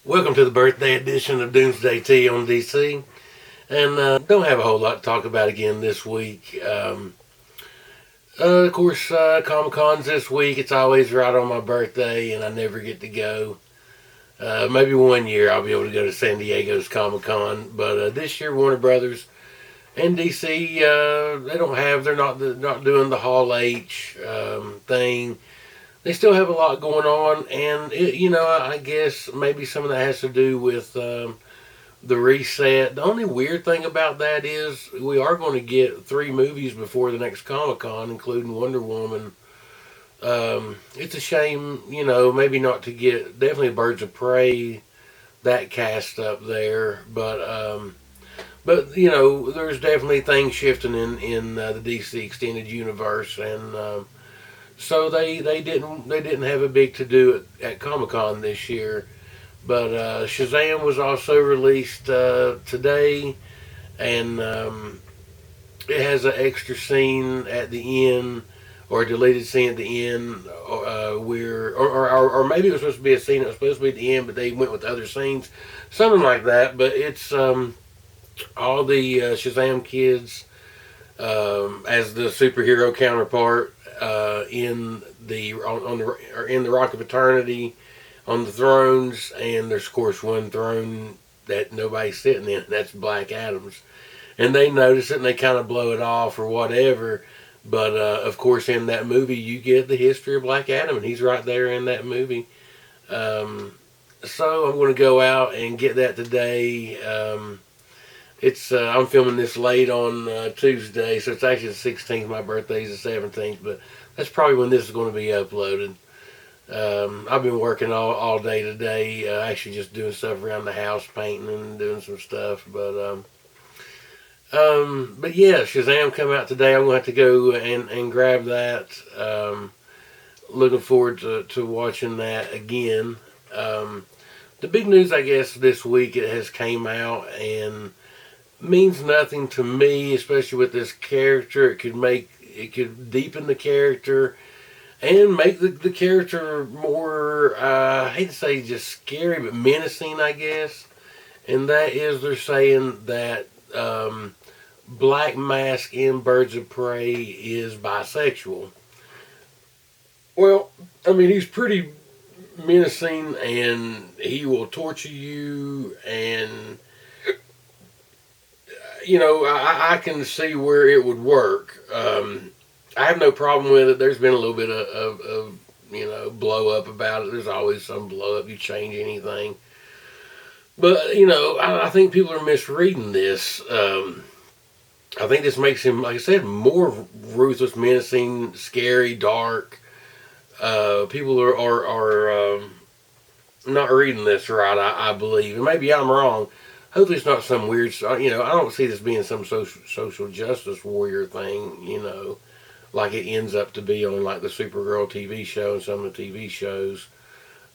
Welcome to the birthday edition of Doomsday T on DC. And don't have a whole lot to talk about again this week. Of course, Comic Con's this week. It's always right on my birthday, and I never get to go. Maybe one year I'll be able to go to San Diego's Comic Con, but this year Warner Brothers and DC they're not doing the Hall H thing. They still have a lot going on, and I guess maybe some of that has to do with the reset. The only weird thing about that is we are going to get 3 movies before the next Comic Con, including Wonder Woman. It's a shame, maybe not to get definitely Birds of Prey, that cast up there, but there's definitely things shifting in the DC extended universe, and so they didn't have a big to do at Comic Con this year. But Shazam was also released today, and it has an extra scene at the end, or a deleted scene at the end, where or maybe it was supposed to be a scene that was supposed to be at the end, but they went with other scenes, something like that. But it's all the Shazam kids as the superhero counterpart in the Rock of Eternity on the thrones, and there's of course one throne that nobody's sitting in. That's Black Adam's, and they notice it and they kind of blow it off or whatever. But of course, in that movie, you get the history of Black Adam, and he's right there in that movie. So I'm going to go out and get that today. I'm filming this late on Tuesday, so it's actually the 16th. My birthday's the 17th, but that's probably when this is going to be uploaded. I've been working all day today, actually just doing stuff around the house, painting and doing some stuff. But yeah, Shazam come out today. I'm going to have to go and grab that. Looking forward to watching that again. The big news, I guess, this week it has came out and means nothing to me, especially with this character. It could deepen the character and make the character more, I hate to say just scary, but menacing, I guess. And that is, they're saying that Black Mask in Birds of Prey is bisexual. Well, I mean, he's pretty menacing, and he will torture you, and I can see where it would work. I have no problem with it. There's been a little bit of blow up about it. There's always some blow up. You change anything, but I think people are misreading this. I think this makes him, like I said, more ruthless, menacing, scary, dark. People are not reading this right. I believe, and maybe I'm wrong. Hopefully, it's not some weird. I don't see this being some social justice warrior thing. Like it ends up to be on like the Supergirl TV show and some of the TV shows.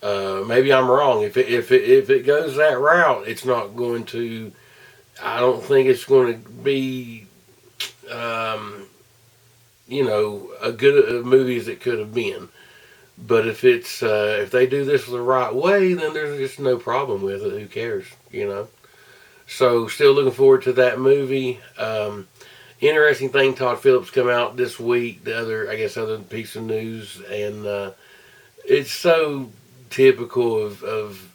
Maybe I'm wrong. If it goes that route, it's not going to. I don't think it's going to be, a good movie as it could have been. But if they do this the right way, then there's just no problem with it. Who cares? So still looking forward to that movie. Interesting thing, Todd Phillips come out this week. The other piece of news, and it's so typical of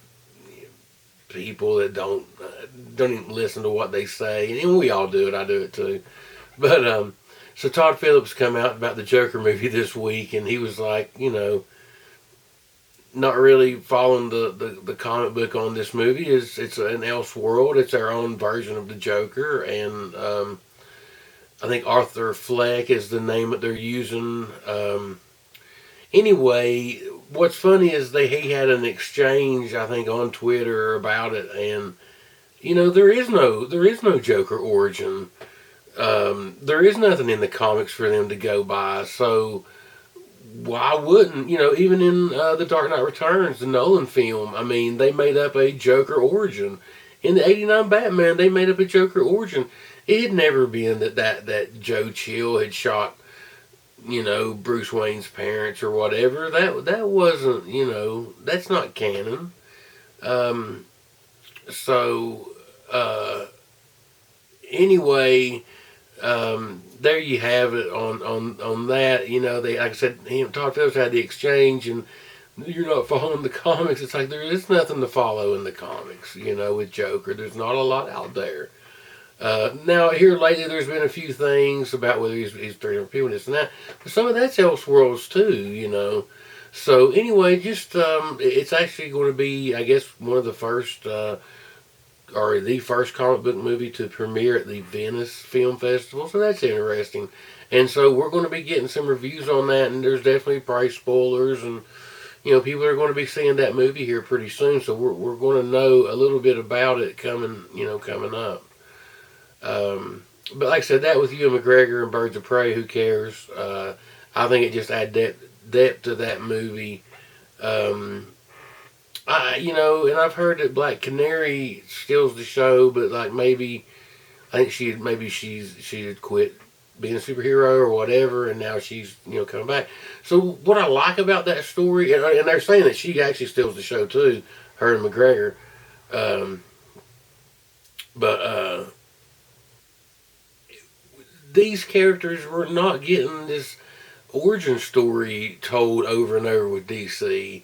people that don't even listen to what they say, and we all do it. I do it too. But so Todd Phillips come out about the Joker movie this week, and he was like, not really following the comic book on this movie. It's an Elseworld. It's our own version of the Joker, and I think Arthur Fleck is the name that they're using. Anyway, what's funny is he had an exchange, I think, on Twitter about it, and there is no Joker origin. There is nothing in the comics for them to go by. So why wouldn't even in the Dark Knight Returns, the Nolan film? I mean, they made up a Joker origin. In the '89 Batman, they made up a Joker origin. It had never been that Joe Chill had shot Bruce Wayne's parents or whatever. That wasn't that's not canon. Um, so, anyway, there you have it on that. You know, they, like I said, he and Todd Phillips had the exchange, and you're not following the comics. It's like there is nothing to follow in the comics. You know, with Joker, there's not a lot out there. Now here lately, there's been a few things about whether he's 300 people, this and that, but some of that's Elseworlds too. You know. So anyway, just it's actually going to be, I guess, one of the first. Or the first comic book movie to premiere at the Venice Film Festival, so that's interesting. And so we're going to be getting some reviews on that, and there's definitely probably spoilers, and people are going to be seeing that movie here pretty soon, so we're going to know a little bit about it coming up. But like I said, that with Ewan McGregor and Birds of Prey, who cares? I think it just adds depth to that movie. And I've heard that Black Canary steals the show, but like maybe I think she had quit being a superhero or whatever, and now she's coming back. So what I like about that story, and they're saying that she actually steals the show too, her and McGregor, but these characters were not getting this origin story told over and over with DC.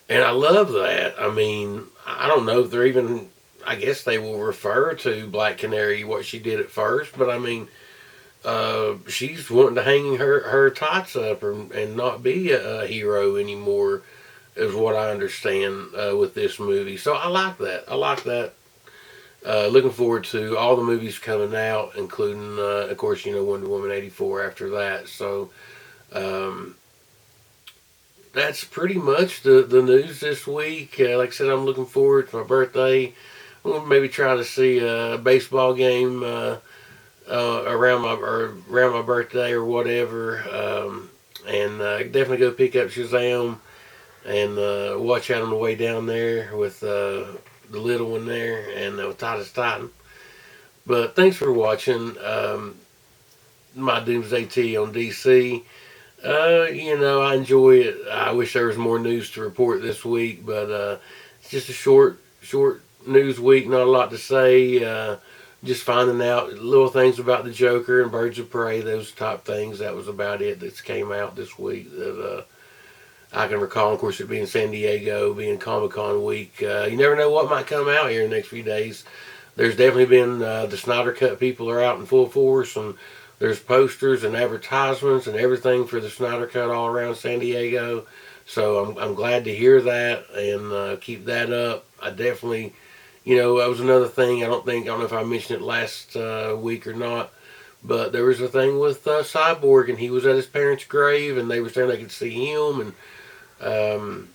And I love that. I mean, I don't know if they're even. I guess they will refer to Black Canary what she did at first, but I mean, she's wanting to hang her tights up and not be a hero anymore, is what I understand with this movie. So I like that. I like that. Looking forward to all the movies coming out, including, of course, Wonder Woman 84 after that. So. That's pretty much the news this week. Like I said, I'm looking forward to my birthday. I'm gonna maybe try to see a baseball game around my birthday or whatever, and definitely go pick up Shazam and watch that on the way down there with the little one there and with Titus Titan. But thanks for watching my Doomsday T on DC. I enjoy it. I wish there was more news to report this week, but it's just a short news week. Not a lot to say. Just finding out little things about the Joker and Birds of Prey. Those top things. That was about it that came out this week that I can recall. Of course, it being San Diego, being Comic Con week. You never know what might come out here in the next few days. There's definitely been the Snyder Cut people are out in full force, and there's posters and advertisements and everything for the Snyder Cut all around San Diego. So I'm glad to hear that and keep that up. I definitely, that was another thing. I don't know if I mentioned it last week or not, but there was a thing with Cyborg, and he was at his parents' grave, and they were saying they could see him, and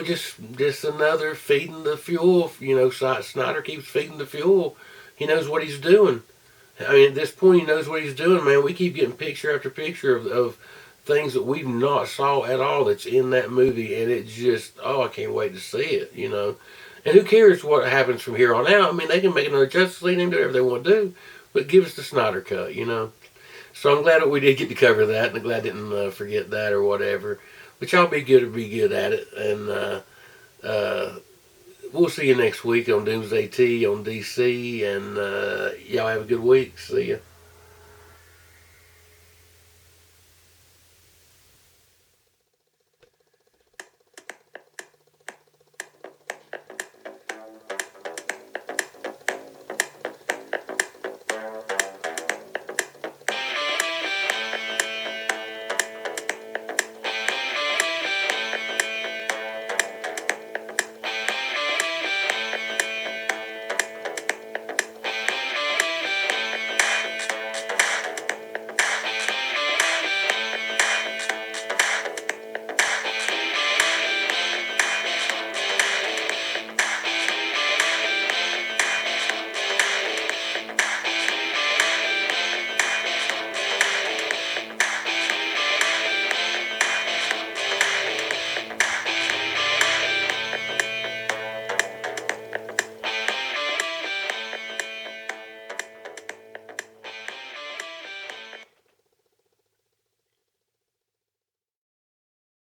just another feeding the fuel. Snyder keeps feeding the fuel. He knows what he's doing. I mean, at this point, he knows what he's doing, man. We keep getting picture after picture of things that we've not saw at all that's in that movie, and it's just, I can't wait to see it, And who cares what happens from here on out? I mean, they can make another Justice League and do whatever they want to do, but give us the Snyder Cut, So I'm glad that we did get to cover that, and I'm glad I didn't forget that or whatever. But y'all be good at it, and we'll see you next week on Doomsday T on DC, and y'all have a good week. See ya.